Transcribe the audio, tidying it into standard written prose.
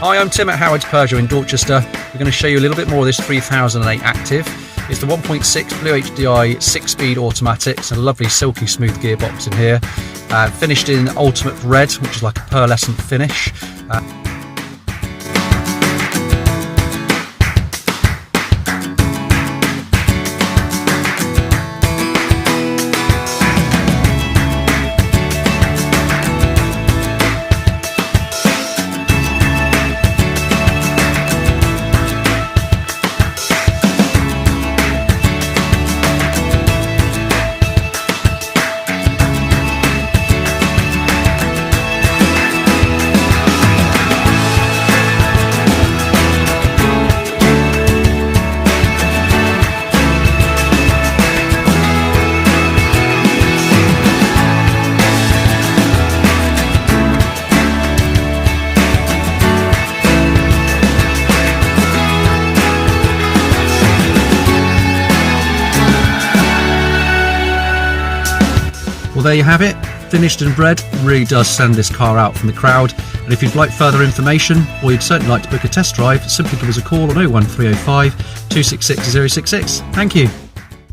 Hi, I'm Tim at Howard's Peugeot in Dorchester. We're going to show you a little bit more of this 3008 Active. It's the 1.6 Blue HDI 6-speed automatic. It's a lovely silky smooth gearbox in here. Finished in ultimate red, which is like a pearlescent finish. Well, there you have it, finished and bred. Really does send this car out from the crowd. And if you'd like further information, or you'd certainly like to book a test drive, simply give us a call on 01305 266 066. Thank you.